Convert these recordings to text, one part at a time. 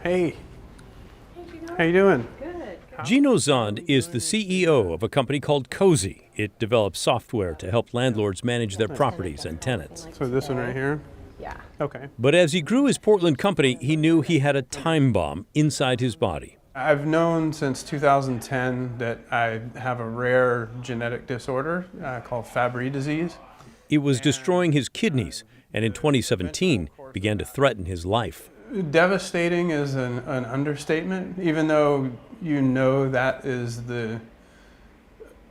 Hey. How you doing? Gino Zond is the CEO of a company called Cozy. It develops software to help landlords manage their properties and tenants. So this one right here? Yeah. Okay. But as he grew his Portland company, he knew he had a time bomb inside his body. I've known since 2010 that I have a rare genetic disorder called Fabry disease. It was destroying his kidneys, and in 2017 began to threaten his life. Devastating is an understatement, even though you know that is the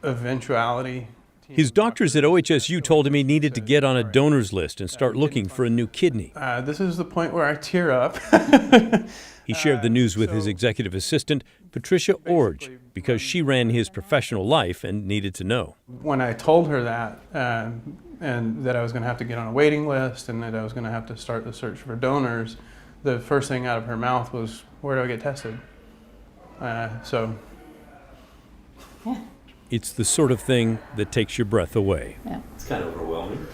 eventuality. His doctors at OHSU told him he needed to get on a donors list and start looking for a new kidney. This is the point where I tear up. He shared the news with his executive assistant, Patricia Orge, because she ran his professional life and needed to know. When I told her that, and that I was going to have to get on a waiting list and that I was going to have to start the search for donors, the first thing out of her mouth was, "Where do I get tested?" It's the sort of thing that takes your breath away. Yeah. It's kind of overwhelming.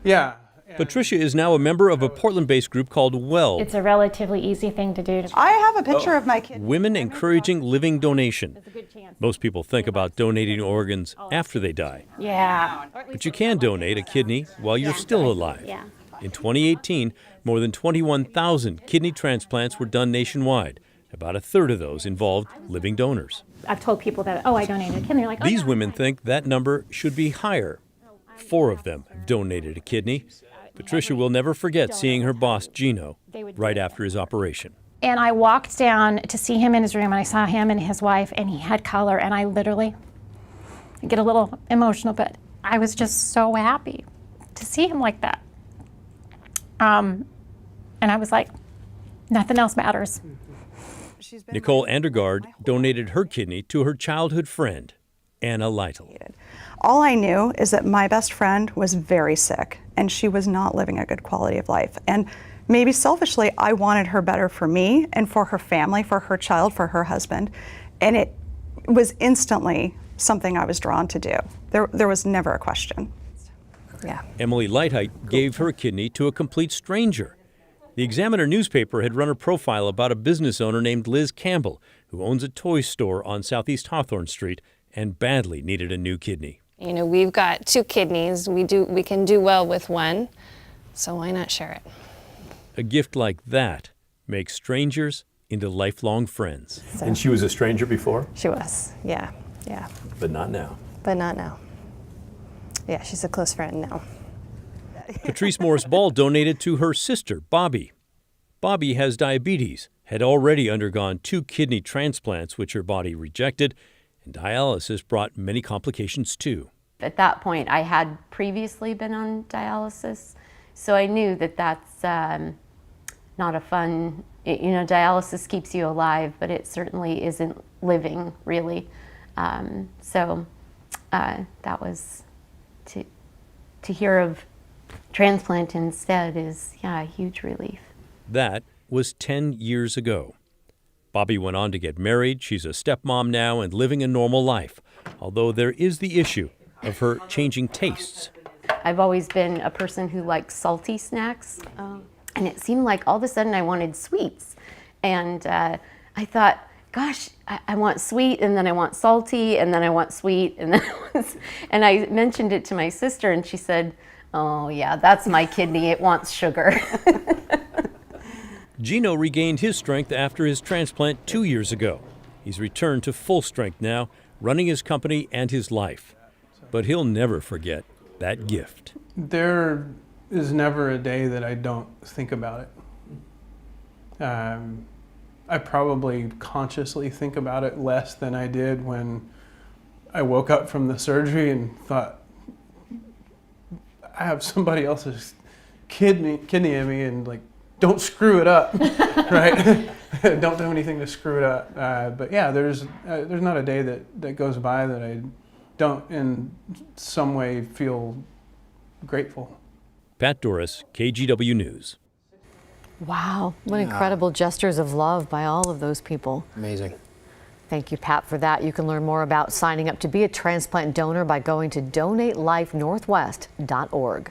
Yeah. Patricia is now a member of a Portland-based group called WELL, It's a relatively easy thing to do. I have a picture of my kid. Women Encouraging Living Donation. There's a good chance. Most people think about donating organs after they die, Yeah. but you can donate a kidney while you're still alive. Yeah. In 2018, more than 21,000 kidney transplants were done nationwide. About a third of those involved living donors. I've told people that, oh, I donated a kidney. They're like, oh, These no, women it's think that number should be higher. 4 of them have donated a kidney. Patricia will never forget seeing her boss, Gino, right after his operation. fine. And I walked down to see him in his room, and I saw him and his wife, and he had color, and I literally get a little emotional, but I was just so happy to see him like that. And I was like, nothing else matters. Nicole Andergaard donated her kidney to her childhood friend, Anna Lytle. All I knew is that my best friend was very sick and she was not living a good quality of life. And maybe selfishly, I wanted her better for me and for her family, for her child, for her husband. And it was instantly something I was drawn to do. There was never a question. Yeah. Emily Lighthite gave her kidney to a complete stranger. The Examiner newspaper had run a profile about a business owner named Liz Campbell, who owns a toy store on Southeast Hawthorne Street and badly needed a new kidney. You know, we've got 2 kidneys. We can do well with one, so why not share it? A gift like that makes strangers into lifelong friends. And she was a stranger before, She was, yeah, but not now. but not now. Yeah, she's a close friend now. Patrice Morris Ball donated to her sister, Bobby. Bobby has diabetes, had already undergone 2 kidney transplants, which her body rejected, and dialysis brought many complications too. At that point, I had previously been on dialysis, so I knew that that's not a fun, dialysis keeps you alive, but it certainly isn't living, really. So that was, to hear of transplant instead is, a huge relief. That was 10 years ago. Bobby went on to get married. She's a stepmom now and living a normal life, although there is the issue of her changing tastes. I've always been a person who likes salty snacks, and it seemed like all of a sudden I wanted sweets. And I thought, gosh, I want sweet, and then I want salty, and then I want sweet, and then and I mentioned it to my sister, and she said, "Oh yeah, that's my kidney, it wants sugar." Gino regained his strength after his transplant 2 years ago. He's returned to full strength now, running his company and his life. But he'll never forget that gift. There is never a day that I don't think about it. I probably consciously think about it less than I did when I woke up from the surgery and thought, I have somebody else's kidney in me, and like, don't screw it up, right? Don't do anything to screw it up. But yeah, there's not a day that goes by that I don't in some way feel grateful. Pat Doris, KGW News. Wow, what incredible gestures of love by all of those people. Amazing. Thank you, Pat, for that. You can learn more about signing up to be a transplant donor by going to DonateLifeNorthwest.org.